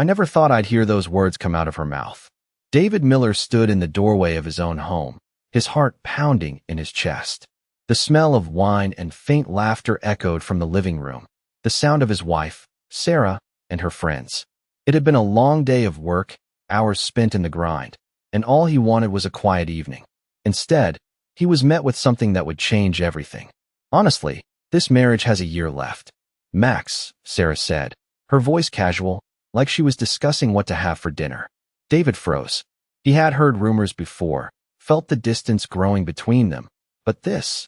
I never thought I'd hear those words come out of her mouth. David Miller stood in the doorway of his own home, his heart pounding in his chest. The smell of wine and faint laughter echoed from the living room, the sound of his wife, Sarah, and her friends. It had been a long day of work, hours spent in the grind, and all he wanted was a quiet evening. Instead, he was met with something that would change everything. Honestly, this marriage has a year left. Max, Sarah said, her voice casual, like she was discussing what to have for dinner. David froze. He had heard rumors before, felt the distance growing between them, but this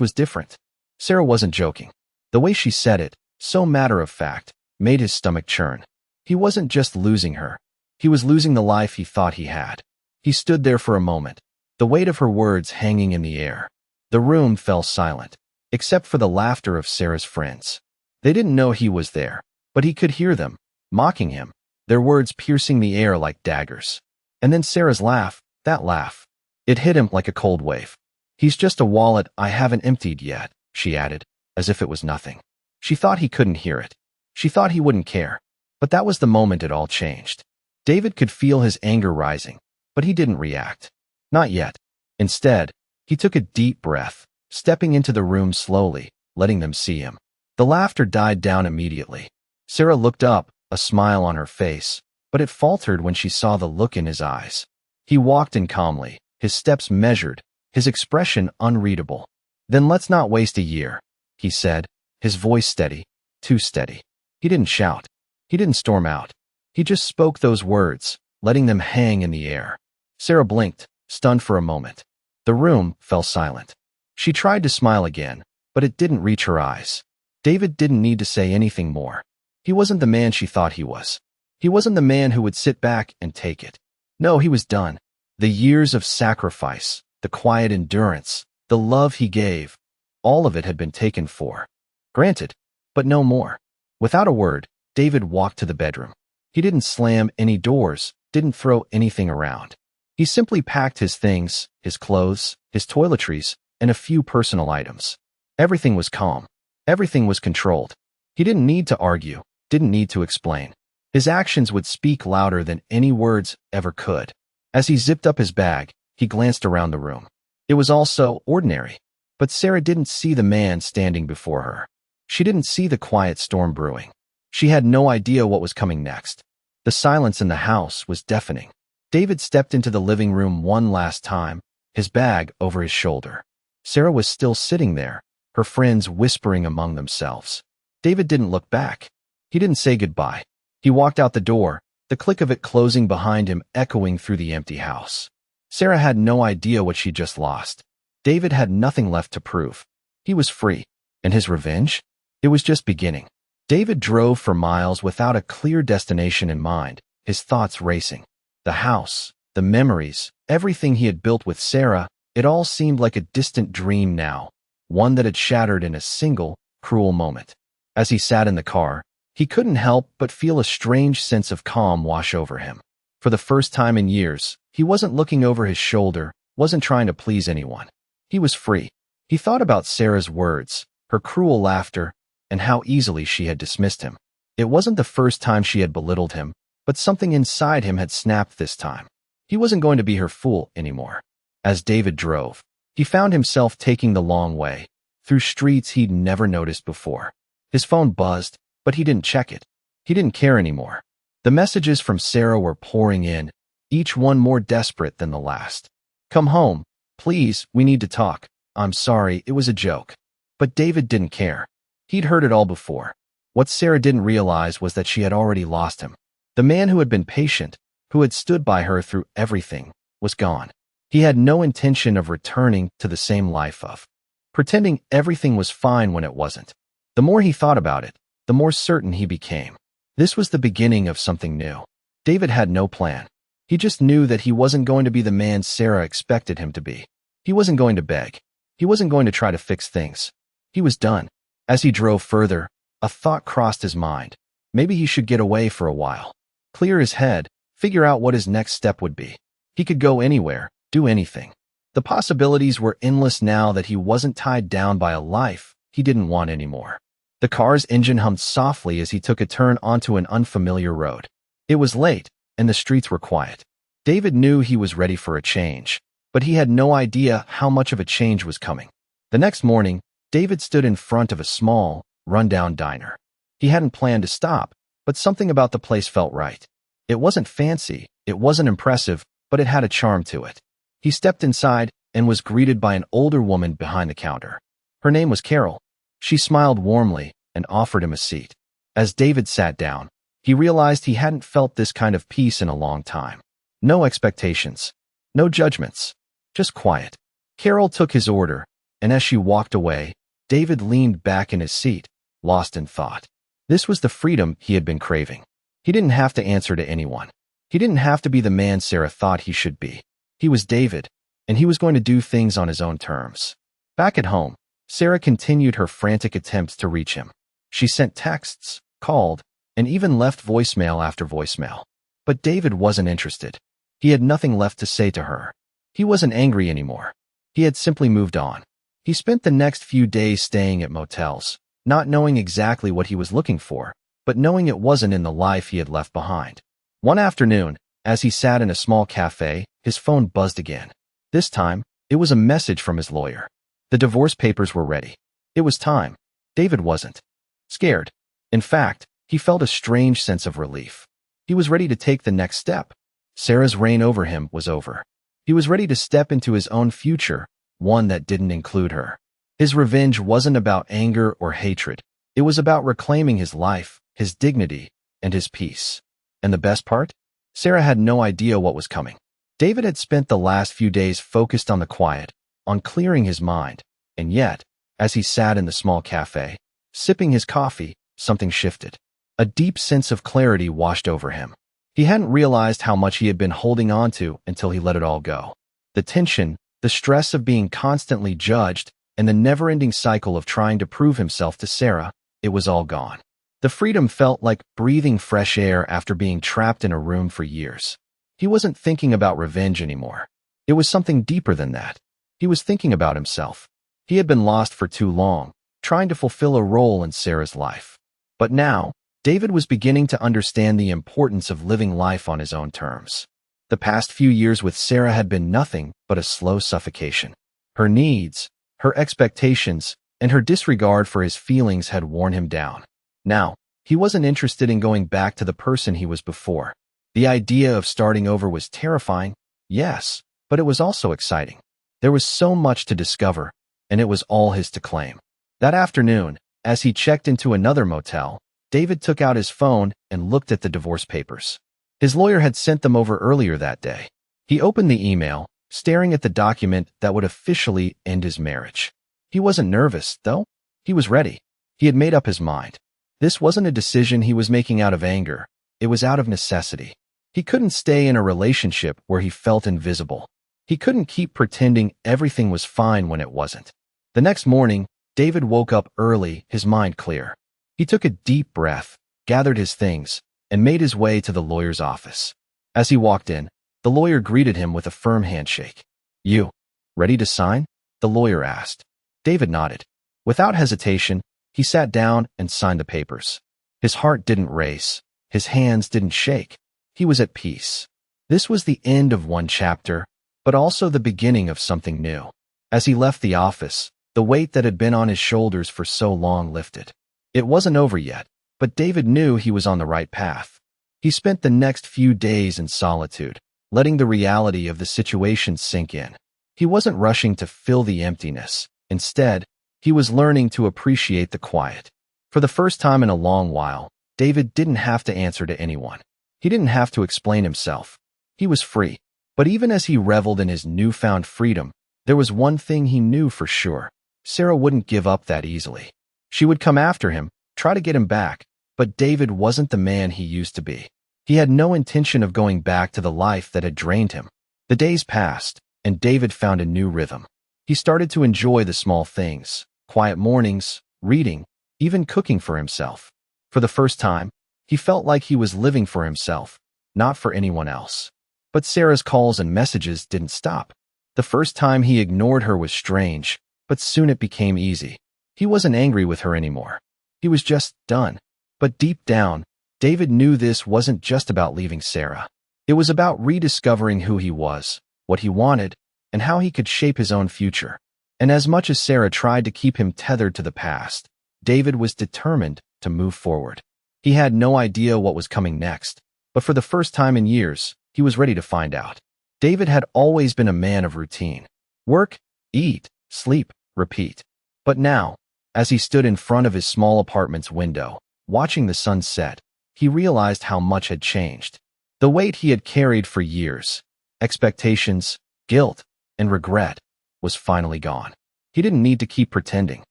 was different. Sarah wasn't joking. The way she said it, so matter-of-fact, made his stomach churn. He wasn't just losing her. He was losing the life he thought he had. He stood there for a moment, the weight of her words hanging in the air. The room fell silent, except for the laughter of Sarah's friends. They didn't know he was there, but he could hear them, mocking him, their words piercing the air like daggers. And then Sarah's laugh, that laugh. It hit him like a cold wave. He's just a wallet I haven't emptied yet, she added, as if it was nothing. She thought he couldn't hear it. She thought he wouldn't care. But that was the moment it all changed. David could feel his anger rising, but he didn't react. Not yet. Instead, he took a deep breath, stepping into the room slowly, letting them see him. The laughter died down immediately. Sarah looked up, a smile on her face, but it faltered when she saw the look in his eyes. He walked in calmly, his steps measured, his expression unreadable. Then let's not waste a year, he said, his voice steady, too steady. He didn't shout. He didn't storm out. He just spoke those words, letting them hang in the air. Sarah blinked, stunned for a moment. The room fell silent. She tried to smile again, but it didn't reach her eyes. David didn't need to say anything more. He wasn't the man she thought he was. He wasn't the man who would sit back and take it. No, he was done. The years of sacrifice, the quiet endurance, the love he gave, all of it had been taken for granted, but no more. Without a word, David walked to the bedroom. He didn't slam any doors, didn't throw anything around. He simply packed his things, his clothes, his toiletries, and a few personal items. Everything was calm. Everything was controlled. He didn't need to argue, didn't need to explain. His actions would speak louder than any words ever could. As he zipped up his bag, he glanced around the room. It was all so ordinary. But Sarah didn't see the man standing before her. She didn't see the quiet storm brewing. She had no idea what was coming next. The silence in the house was deafening. David stepped into the living room one last time, his bag over his shoulder. Sarah was still sitting there, her friends whispering among themselves. David didn't look back. He didn't say goodbye. He walked out the door, the click of it closing behind him echoing through the empty house. Sarah had no idea what she'd just lost. David had nothing left to prove. He was free. And his revenge? It was just beginning. David drove for miles without a clear destination in mind, his thoughts racing. The house, the memories, everything he had built with Sarah, it all seemed like a distant dream now, one that had shattered in a single, cruel moment. As he sat in the car, he couldn't help but feel a strange sense of calm wash over him. For the first time in years, he wasn't looking over his shoulder, wasn't trying to please anyone. He was free. He thought about Sarah's words, her cruel laughter, and how easily she had dismissed him. It wasn't the first time she had belittled him, but something inside him had snapped this time. He wasn't going to be her fool anymore. As David drove, he found himself taking the long way, through streets he'd never noticed before. His phone buzzed, but he didn't check it. He didn't care anymore. The messages from Sarah were pouring in, each one more desperate than the last. Come home. Please, we need to talk. I'm sorry, it was a joke. But David didn't care. He'd heard it all before. What Sarah didn't realize was that she had already lost him. The man who had been patient, who had stood by her through everything, was gone. He had no intention of returning to the same life of pretending everything was fine when it wasn't. The more he thought about it, the more certain he became. This was the beginning of something new. David had no plan. He just knew that he wasn't going to be the man Sarah expected him to be. He wasn't going to beg. He wasn't going to try to fix things. He was done. As he drove further, a thought crossed his mind. Maybe he should get away for a while. Clear his head, figure out what his next step would be. He could go anywhere, do anything. The possibilities were endless now that he wasn't tied down by a life he didn't want anymore. The car's engine hummed softly as he took a turn onto an unfamiliar road. It was late, and the streets were quiet. David knew he was ready for a change, but he had no idea how much of a change was coming. The next morning, David stood in front of a small, run-down diner. He hadn't planned to stop, but something about the place felt right. It wasn't fancy, it wasn't impressive, but it had a charm to it. He stepped inside and was greeted by an older woman behind the counter. Her name was Carol. She smiled warmly and offered him a seat. As David sat down, he realized he hadn't felt this kind of peace in a long time. No expectations, no judgments, just quiet. Carol took his order, and as she walked away, David leaned back in his seat, lost in thought. This was the freedom he had been craving. He didn't have to answer to anyone. He didn't have to be the man Sarah thought he should be. He was David, and he was going to do things on his own terms. Back at home, Sarah continued her frantic attempts to reach him. She sent texts, called, and even left voicemail after voicemail. But David wasn't interested. He had nothing left to say to her. He wasn't angry anymore. He had simply moved on. He spent the next few days staying at motels, not knowing exactly what he was looking for, but knowing it wasn't in the life he had left behind. One afternoon, as he sat in a small cafe, his phone buzzed again. This time, it was a message from his lawyer. The divorce papers were ready. It was time. David wasn't scared. In fact, he felt a strange sense of relief. He was ready to take the next step. Sarah's reign over him was over. He was ready to step into his own future, one that didn't include her. His revenge wasn't about anger or hatred. It was about reclaiming his life, his dignity, and his peace. And the best part? Sarah had no idea what was coming. David had spent the last few days focused on the quiet, on clearing his mind, and yet, as he sat in the small cafe, sipping his coffee, something shifted. A deep sense of clarity washed over him. He hadn't realized how much he had been holding on to until he let it all go. The tension, the stress of being constantly judged, and the never-ending cycle of trying to prove himself to Sarah, it was all gone. The freedom felt like breathing fresh air after being trapped in a room for years. He wasn't thinking about revenge anymore. It was something deeper than that. He was thinking about himself. He had been lost for too long, trying to fulfill a role in Sarah's life. But now, David was beginning to understand the importance of living life on his own terms. The past few years with Sarah had been nothing but a slow suffocation. Her needs, her expectations, and her disregard for his feelings had worn him down. Now, he wasn't interested in going back to the person he was before. The idea of starting over was terrifying, yes, but it was also exciting. There was so much to discover, and it was all his to claim. That afternoon, as he checked into another motel, David took out his phone and looked at the divorce papers. His lawyer had sent them over earlier that day. He opened the email, staring at the document that would officially end his marriage. He wasn't nervous, though. He was ready. He had made up his mind. This wasn't a decision he was making out of anger. It was out of necessity. He couldn't stay in a relationship where he felt invisible. He couldn't keep pretending everything was fine when it wasn't. The next morning, David woke up early, his mind clear. He took a deep breath, gathered his things, and made his way to the lawyer's office. As he walked in, the lawyer greeted him with a firm handshake. "You ready to sign?" the lawyer asked. David nodded. Without hesitation, he sat down and signed the papers. His heart didn't race. His hands didn't shake. He was at peace. This was the end of one chapter, but also the beginning of something new. As he left the office, the weight that had been on his shoulders for so long lifted. It wasn't over yet, but David knew he was on the right path. He spent the next few days in solitude, letting the reality of the situation sink in. He wasn't rushing to fill the emptiness. Instead, he was learning to appreciate the quiet. For the first time in a long while, David didn't have to answer to anyone. He didn't have to explain himself. He was free. But even as he reveled in his newfound freedom, there was one thing he knew for sure. Sarah wouldn't give up that easily. She would come after him, try to get him back, but David wasn't the man he used to be. He had no intention of going back to the life that had drained him. The days passed, and David found a new rhythm. He started to enjoy the small things, quiet mornings, reading, even cooking for himself. For the first time, he felt like he was living for himself, not for anyone else. But Sarah's calls and messages didn't stop. The first time he ignored her was strange, but soon it became easy. He wasn't angry with her anymore. He was just done. But deep down, David knew this wasn't just about leaving Sarah. It was about rediscovering who he was, what he wanted, and how he could shape his own future. And as much as Sarah tried to keep him tethered to the past, David was determined to move forward. He had no idea what was coming next, but for the first time in years, he was ready to find out. David had always been a man of routine. Work, eat, sleep, repeat. But now, as he stood in front of his small apartment's window, watching the sun set, he realized how much had changed. The weight he had carried for years, expectations, guilt, and regret, was finally gone. He didn't need to keep pretending.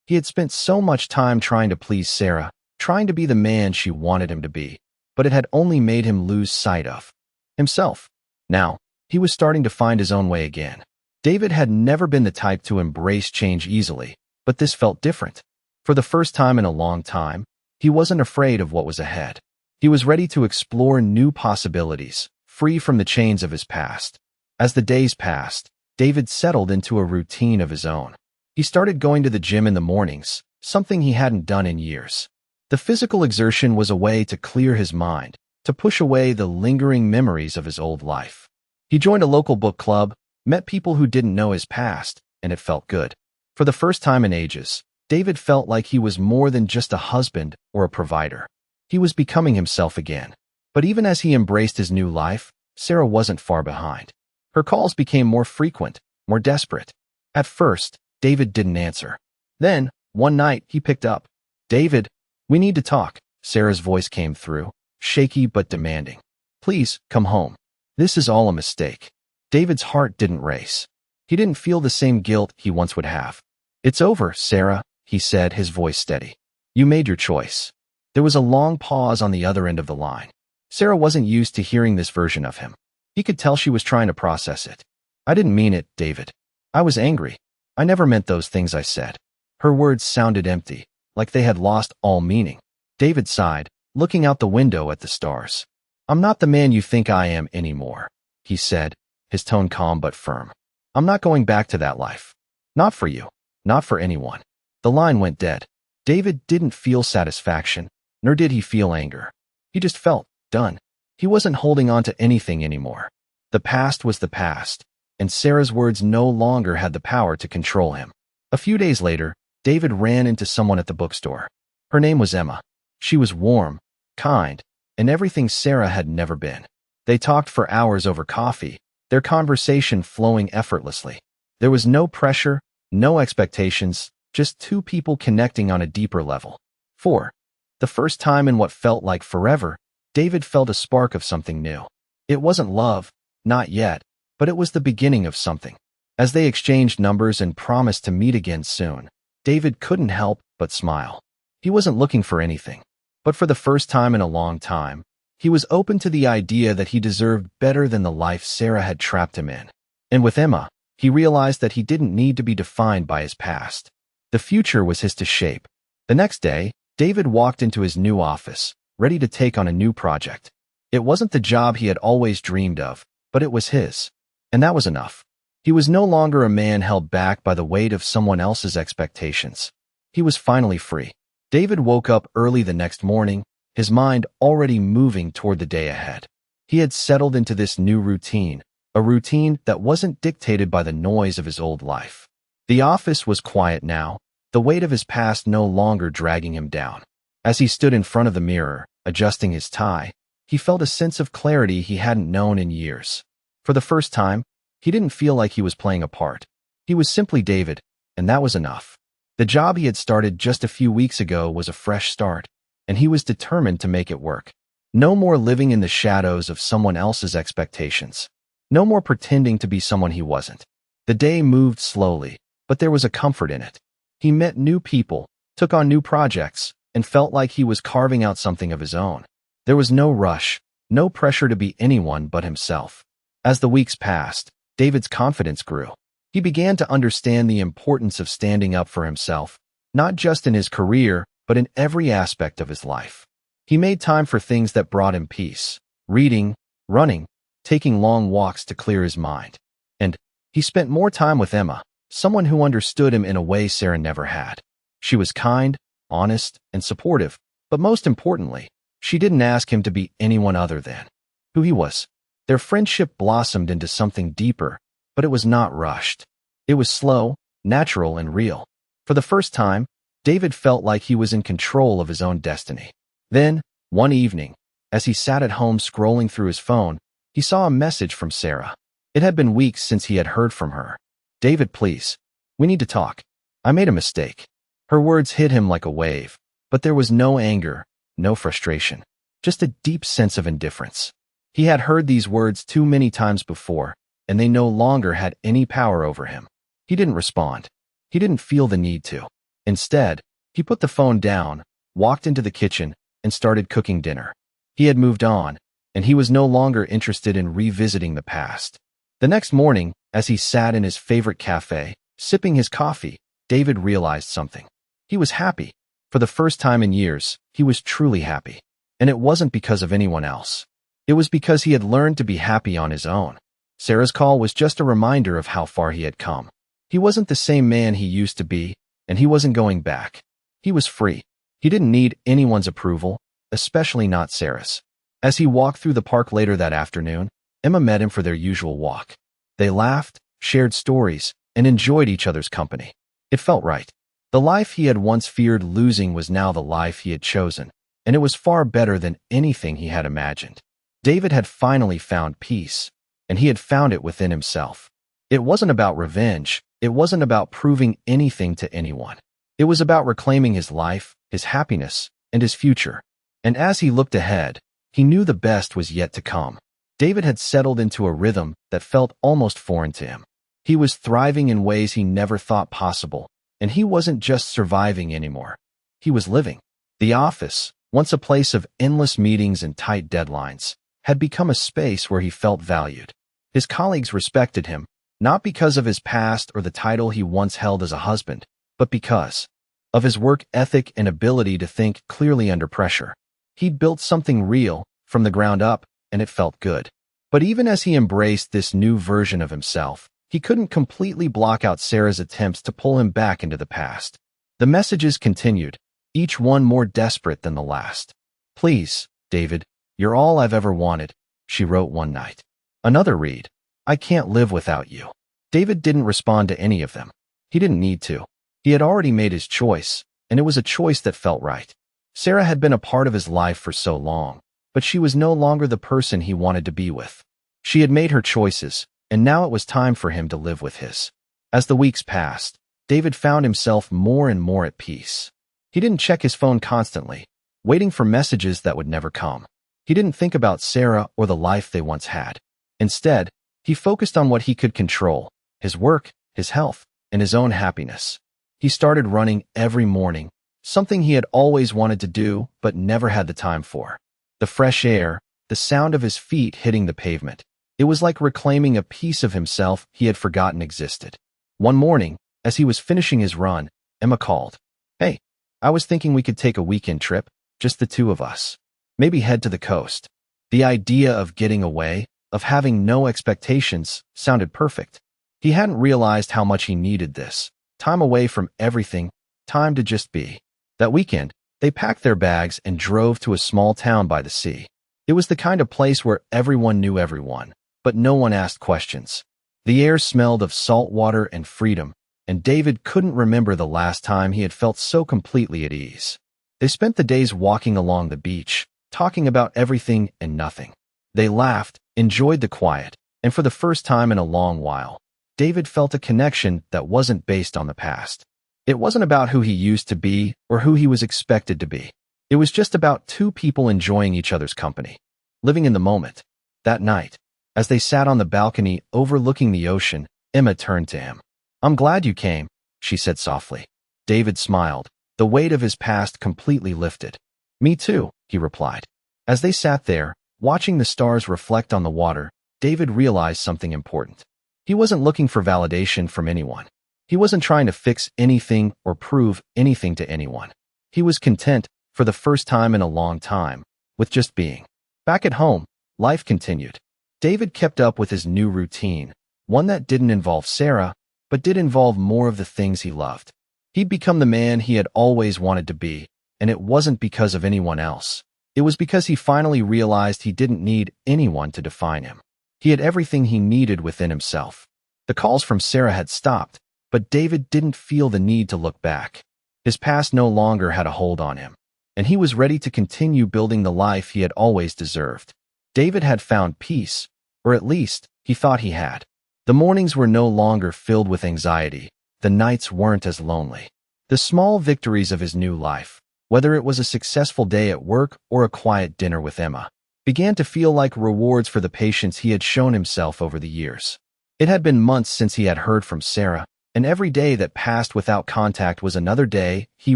He had spent so much time trying to please Sarah, trying to be the man she wanted him to be, but it had only made him lose sight of himself. Now, he was starting to find his own way again. David had never been the type to embrace change easily, but this felt different. For the first time in a long time, he wasn't afraid of what was ahead. He was ready to explore new possibilities, free from the chains of his past. As the days passed, David settled into a routine of his own. He started going to the gym in the mornings, something he hadn't done in years. The physical exertion was a way to clear his mind, to push away the lingering memories of his old life. He joined a local book club, met people who didn't know his past, and it felt good. For the first time in ages, David felt like he was more than just a husband or a provider. He was becoming himself again. But even as he embraced his new life, Sarah wasn't far behind. Her calls became more frequent, more desperate. At first, David didn't answer. Then, one night, he picked up. "David, we need to talk." Sarah's voice came through, shaky but demanding. "Please, come home. This is all a mistake." David's heart didn't race. He didn't feel the same guilt he once would have. "It's over, Sarah," he said, his voice steady. "You made your choice." There was a long pause on the other end of the line. Sarah wasn't used to hearing this version of him. He could tell she was trying to process it. "I didn't mean it, David. I was angry. I never meant those things I said." Her words sounded empty, like they had lost all meaning. David sighed, looking out the window at the stars. "I'm not the man you think I am anymore," he said, his tone calm but firm. "I'm not going back to that life. Not for you. Not for anyone." The line went dead. David didn't feel satisfaction, nor did he feel anger. He just felt done. He wasn't holding on to anything anymore. The past was the past, and Sarah's words no longer had the power to control him. A few days later, David ran into someone at the bookstore. Her name was Emma. She was warm, kind, and everything Sarah had never been. They talked for hours over coffee, their conversation flowing effortlessly. There was no pressure, no expectations, just two people connecting on a deeper level. For the first time in what felt like forever, David felt a spark of something new. It wasn't love, not yet, but it was the beginning of something. As they exchanged numbers and promised to meet again soon, David couldn't help but smile. He wasn't looking for anything, but for the first time in a long time, he was open to the idea that he deserved better than the life Sarah had trapped him in. And with Emma, he realized that he didn't need to be defined by his past. The future was his to shape. The next day, David walked into his new office, ready to take on a new project. It wasn't the job he had always dreamed of, but it was his. And that was enough. He was no longer a man held back by the weight of someone else's expectations. He was finally free. David woke up early the next morning, his mind already moving toward the day ahead. He had settled into this new routine, a routine that wasn't dictated by the noise of his old life. The office was quiet now, the weight of his past no longer dragging him down. As he stood in front of the mirror, adjusting his tie, he felt a sense of clarity he hadn't known in years. For the first time, he didn't feel like he was playing a part. He was simply David, and that was enough. The job he had started just a few weeks ago was a fresh start, and he was determined to make it work. No more living in the shadows of someone else's expectations. No more pretending to be someone he wasn't. The day moved slowly, but there was a comfort in it. He met new people, took on new projects, and felt like he was carving out something of his own. There was no rush, no pressure to be anyone but himself. As the weeks passed, David's confidence grew. He began to understand the importance of standing up for himself, not just in his career, but in every aspect of his life. He made time for things that brought him peace, reading, running, taking long walks to clear his mind. And he spent more time with Emma, someone who understood him in a way Sarah never had. She was kind, honest, and supportive, but most importantly, She didn't ask him to be anyone other than who he was. Their friendship blossomed into something deeper, but it was not rushed. It was slow, natural, and real. For the first time, David felt like he was in control of his own destiny. Then, one evening, as he sat at home scrolling through his phone, he saw a message from Sarah. It had been weeks since he had heard from her. "David, please. We need to talk. I made a mistake." Her words hit him like a wave, but there was no anger, no frustration, just a deep sense of indifference. He had heard these words too many times before, and they no longer had any power over him. He didn't respond. He didn't feel the need to. Instead, he put the phone down, walked into the kitchen, and started cooking dinner. He had moved on, and he was no longer interested in revisiting the past. The next morning, as he sat in his favorite cafe, sipping his coffee, David realized something. He was happy. For the first time in years, he was truly happy. And it wasn't because of anyone else. It was because he had learned to be happy on his own. Sarah's call was just a reminder of how far he had come. He wasn't the same man he used to be, and he wasn't going back. He was free. He didn't need anyone's approval, especially not Sarah's. As he walked through the park later that afternoon, Emma met him for their usual walk. They laughed, shared stories, and enjoyed each other's company. It felt right. The life he had once feared losing was now the life he had chosen, and it was far better than anything he had imagined. David had finally found peace, and he had found it within himself. It wasn't about revenge. It wasn't about proving anything to anyone. It was about reclaiming his life, his happiness, and his future. And as he looked ahead, he knew the best was yet to come. David had settled into a rhythm that felt almost foreign to him. He was thriving in ways he never thought possible, and he wasn't just surviving anymore. He was living. The office, once a place of endless meetings and tight deadlines, had become a space where he felt valued. His colleagues respected him, not because of his past or the title he once held as a husband, but because of his work ethic and ability to think clearly under pressure. He'd built something real, from the ground up, and it felt good. But even as he embraced this new version of himself, he couldn't completely block out Sarah's attempts to pull him back into the past. The messages continued, each one more desperate than the last. "Please, David, you're all I've ever wanted," she wrote one night. Another read, "I can't live without you." David didn't respond to any of them. He didn't need to. He had already made his choice, and it was a choice that felt right. Sarah had been a part of his life for so long, but she was no longer the person he wanted to be with. She had made her choices, and now it was time for him to live with his. As the weeks passed, David found himself more and more at peace. He didn't check his phone constantly, waiting for messages that would never come. He didn't think about Sarah or the life they once had. Instead, he focused on what he could control, his work, his health, and his own happiness. He started running every morning, something he had always wanted to do but never had the time for. The fresh air, the sound of his feet hitting the pavement. It was like reclaiming a piece of himself he had forgotten existed. One morning, as he was finishing his run, Emma called. "Hey, I was thinking we could take a weekend trip, just the two of us. Maybe head to the coast." The idea of getting away, of having no expectations, sounded perfect. He hadn't realized how much he needed this. Time away from everything, time to just be. That weekend, they packed their bags and drove to a small town by the sea. It was the kind of place where everyone knew everyone, but no one asked questions. The air smelled of salt water and freedom, and David couldn't remember the last time he had felt so completely at ease. They spent the days walking along the beach, talking about everything and nothing. They laughed, enjoyed the quiet, and for the first time in a long while, David felt a connection that wasn't based on the past. It wasn't about who he used to be or who he was expected to be. It was just about two people enjoying each other's company, living in the moment. That night, as they sat on the balcony overlooking the ocean, Emma turned to him. "I'm glad you came," she said softly. David smiled, the weight of his past completely lifted. "Me too," he replied. As they sat there, watching the stars reflect on the water, David realized something important. He wasn't looking for validation from anyone. He wasn't trying to fix anything or prove anything to anyone. He was content, for the first time in a long time, with just being. Back at home, life continued. David kept up with his new routine, one that didn't involve Sarah, but did involve more of the things he loved. He'd become the man he had always wanted to be, and it wasn't because of anyone else. It was because he finally realized he didn't need anyone to define him. He had everything he needed within himself. The calls from Sarah had stopped, but David didn't feel the need to look back. His past no longer had a hold on him, and he was ready to continue building the life he had always deserved. David had found peace, or at least he thought he had. The mornings were no longer filled with anxiety. The nights weren't as lonely. The small victories of his new life, whether it was a successful day at work or a quiet dinner with Emma, began to feel like rewards for the patience he had shown himself over the years. It had been months since he had heard from Sarah, and every day that passed without contact was another day he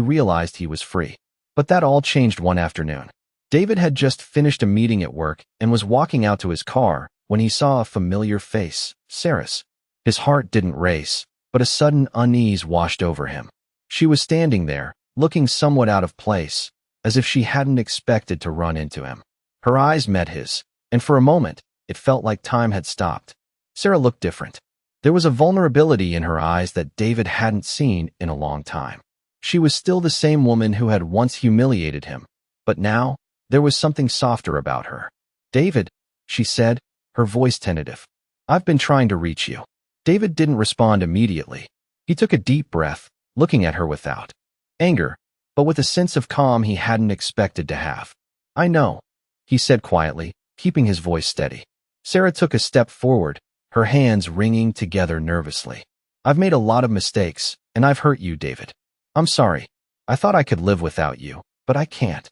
realized he was free. But that all changed one afternoon. David had just finished a meeting at work and was walking out to his car when he saw a familiar face, Sarah's. His heart didn't race, but a sudden unease washed over him. She was standing there, looking somewhat out of place, as if she hadn't expected to run into him. Her eyes met his, and for a moment, it felt like time had stopped. Sarah looked different. There was a vulnerability in her eyes that David hadn't seen in a long time. She was still the same woman who had once humiliated him, but now, there was something softer about her. "David," she said, her voice tentative. "I've been trying to reach you." David didn't respond immediately. He took a deep breath, looking at her without anger, but with a sense of calm he hadn't expected to have. "I know," he said quietly, keeping his voice steady. Sarah took a step forward, her hands wringing together nervously. "I've made a lot of mistakes, and I've hurt you, David. I'm sorry. I thought I could live without you, but I can't."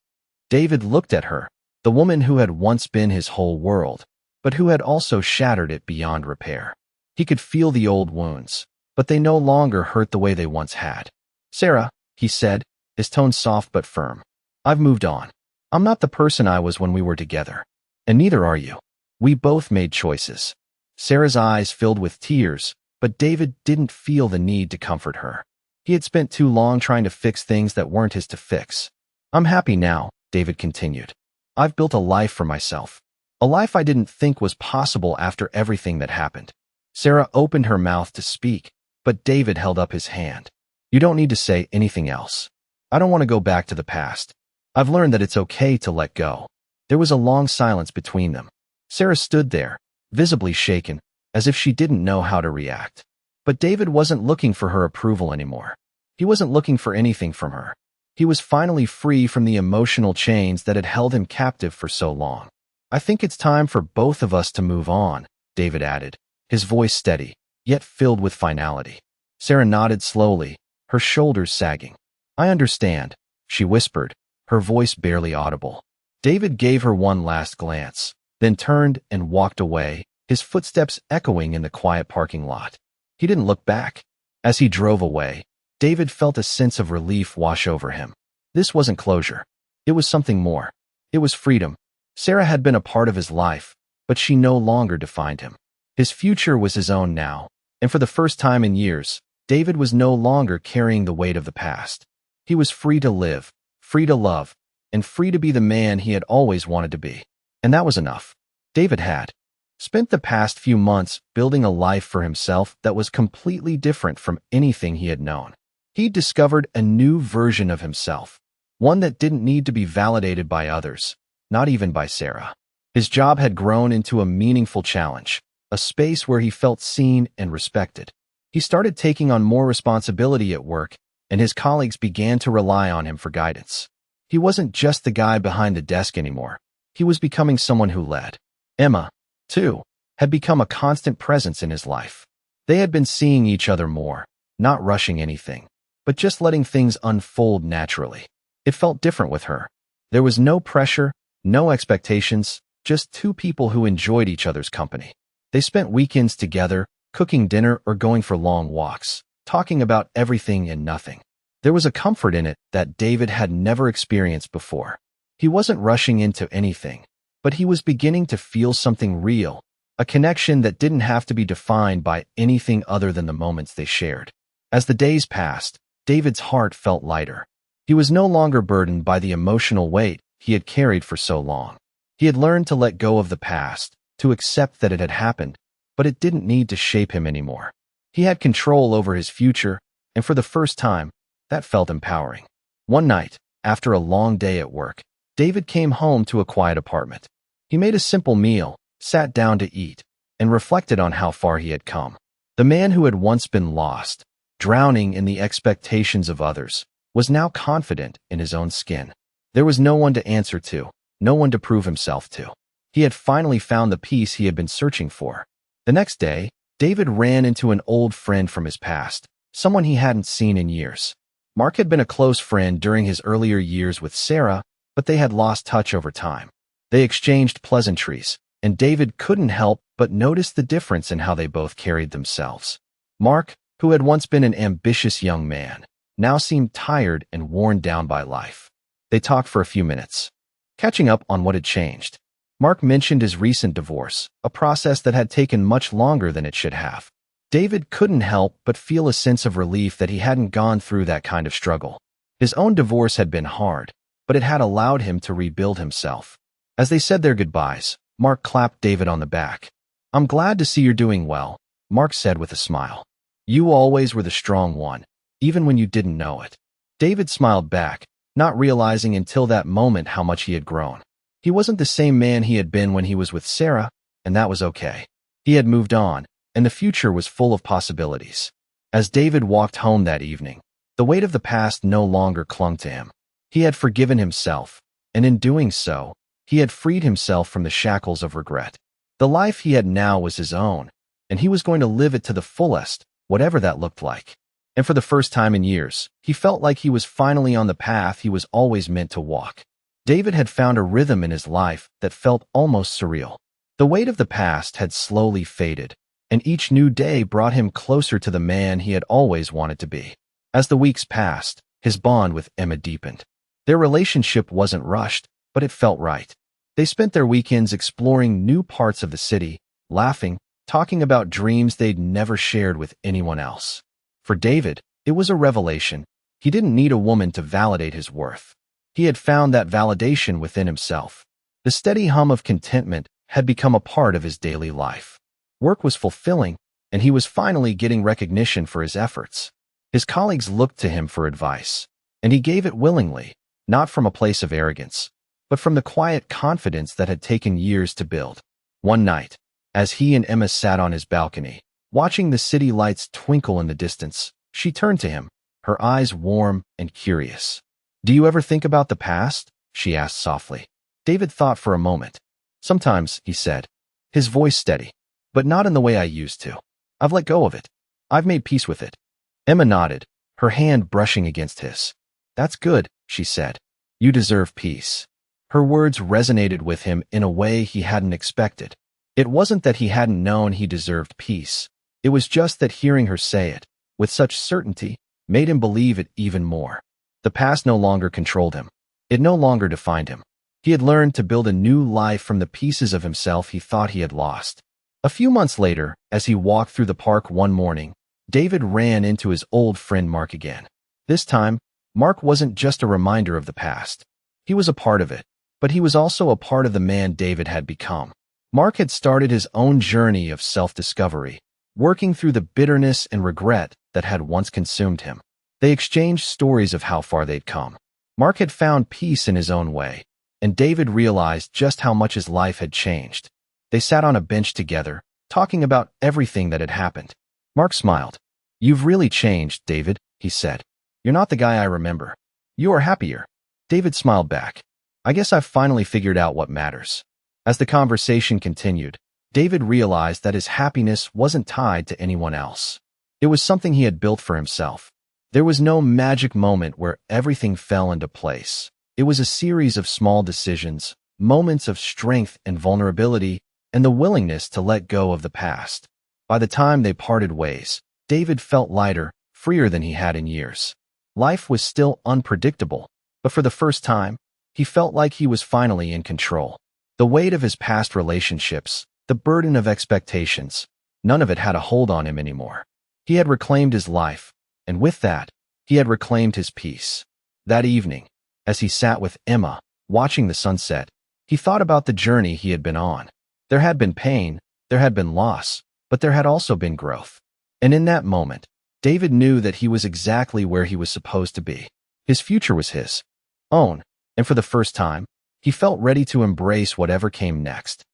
David looked at her, the woman who had once been his whole world, but who had also shattered it beyond repair. He could feel the old wounds, but they no longer hurt the way they once had. "Sarah," he said, his tone soft but firm, "I've moved on. I'm not the person I was when we were together, and neither are you. We both made choices." Sarah's eyes filled with tears, but David didn't feel the need to comfort her. He had spent too long trying to fix things that weren't his to fix. "I'm happy now," David continued. "I've built a life for myself. A life I didn't think was possible after everything that happened." Sarah opened her mouth to speak, but David held up his hand. "You don't need to say anything else. I don't want to go back to the past. I've learned that it's okay to let go." There was a long silence between them. Sarah stood there, visibly shaken, as if she didn't know how to react. But David wasn't looking for her approval anymore. He wasn't looking for anything from her. He was finally free from the emotional chains that had held him captive for so long. "I think it's time for both of us to move on," David added, his voice steady, yet filled with finality. Sarah nodded slowly, her shoulders sagging. "I understand," she whispered, her voice barely audible. David gave her one last glance, then turned and walked away, his footsteps echoing in the quiet parking lot. He didn't look back. As he drove away, David felt a sense of relief wash over him. This wasn't closure. It was something more. It was freedom. Sarah had been a part of his life, but she no longer defined him. His future was his own now, and for the first time in years, David was no longer carrying the weight of the past. He was free to live, free to love, and free to be the man he had always wanted to be. And that was enough. David had spent the past few months building a life for himself that was completely different from anything he had known. He'd discovered a new version of himself, one that didn't need to be validated by others, not even by Sarah. His job had grown into a meaningful challenge, a space where he felt seen and respected. He started taking on more responsibility at work, and his colleagues began to rely on him for guidance. He wasn't just the guy behind the desk anymore. He was becoming someone who led. Emma, too, had become a constant presence in his life. They had been seeing each other more, not rushing anything, but just letting things unfold naturally. It felt different with her. There was no pressure, no expectations, just two people who enjoyed each other's company. They spent weekends together, cooking dinner or going for long walks, talking about everything and nothing. There was a comfort in it that David had never experienced before. He wasn't rushing into anything, but he was beginning to feel something real, a connection that didn't have to be defined by anything other than the moments they shared. As the days passed, David's heart felt lighter. He was no longer burdened by the emotional weight he had carried for so long. He had learned to let go of the past, to accept that it had happened, but it didn't need to shape him anymore. He had control over his future, and for the first time, that felt empowering. One night, after a long day at work, David came home to a quiet apartment. He made a simple meal, sat down to eat, and reflected on how far he had come. The man who had once been lost, drowning in the expectations of others, was now confident in his own skin. There was no one to answer to, no one to prove himself to. He had finally found the peace he had been searching for. The next day, David ran into an old friend from his past, someone he hadn't seen in years. Mark had been a close friend during his earlier years with Sarah, but they had lost touch over time. They exchanged pleasantries, and David couldn't help but notice the difference in how they both carried themselves. Mark, who had once been an ambitious young man, now seemed tired and worn down by life. They talked for a few minutes, catching up on what had changed. Mark mentioned his recent divorce, a process that had taken much longer than it should have. David couldn't help but feel a sense of relief that he hadn't gone through that kind of struggle. His own divorce had been hard, but it had allowed him to rebuild himself. As they said their goodbyes, Mark clapped David on the back. "I'm glad to see you're doing well," Mark said with a smile. "You always were the strong one, even when you didn't know it." David smiled back, not realizing until that moment how much he had grown. He wasn't the same man he had been when he was with Sarah, and that was okay. He had moved on, and the future was full of possibilities. As David walked home that evening, the weight of the past no longer clung to him. He had forgiven himself, and in doing so, he had freed himself from the shackles of regret. The life he had now was his own, and he was going to live it to the fullest, whatever that looked like. And for the first time in years, he felt like he was finally on the path he was always meant to walk. David had found a rhythm in his life that felt almost surreal. The weight of the past had slowly faded, and each new day brought him closer to the man he had always wanted to be. As the weeks passed, his bond with Emma deepened. Their relationship wasn't rushed, but it felt right. They spent their weekends exploring new parts of the city, laughing, talking about dreams they'd never shared with anyone else. For David, it was a revelation. He didn't need a woman to validate his worth. He had found that validation within himself. The steady hum of contentment had become a part of his daily life. Work was fulfilling, and he was finally getting recognition for his efforts. His colleagues looked to him for advice, and he gave it willingly, not from a place of arrogance, but from the quiet confidence that had taken years to build. One night, as he and Emma sat on his balcony, watching the city lights twinkle in the distance, she turned to him, her eyes warm and curious. "Do you ever think about the past?" she asked softly. David thought for a moment. "Sometimes," he said, his voice steady, "but not in the way I used to. I've let go of it. I've made peace with it." Emma nodded, her hand brushing against his. "That's good," she said. "You deserve peace." Her words resonated with him in a way he hadn't expected. It wasn't that he hadn't known he deserved peace. It was just that hearing her say it, with such certainty, made him believe it even more. The past no longer controlled him. It no longer defined him. He had learned to build a new life from the pieces of himself he thought he had lost. A few months later, as he walked through the park one morning, David ran into his old friend Mark again. This time, Mark wasn't just a reminder of the past. He was a part of it, but he was also a part of the man David had become. Mark had started his own journey of self-discovery, working through the bitterness and regret that had once consumed him. They exchanged stories of how far they'd come. Mark had found peace in his own way, and David realized just how much his life had changed. They sat on a bench together, talking about everything that had happened. Mark smiled. "You've really changed, David," he said. "You're not the guy I remember. You are happier." David smiled back. "I guess I've finally figured out what matters." As the conversation continued, David realized that his happiness wasn't tied to anyone else. It was something he had built for himself. There was no magic moment where everything fell into place. It was a series of small decisions, moments of strength and vulnerability, and the willingness to let go of the past. By the time they parted ways, David felt lighter, freer than he had in years. Life was still unpredictable, but for the first time, he felt like he was finally in control. The weight of his past relationships, the burden of expectations, none of it had a hold on him anymore. He had reclaimed his life, and with that, he had reclaimed his peace. That evening, as he sat with Emma, watching the sunset, he thought about the journey he had been on. There had been pain, there had been loss, but there had also been growth. And in that moment, David knew that he was exactly where he was supposed to be. His future was his own, and for the first time, He felt ready to embrace whatever came next.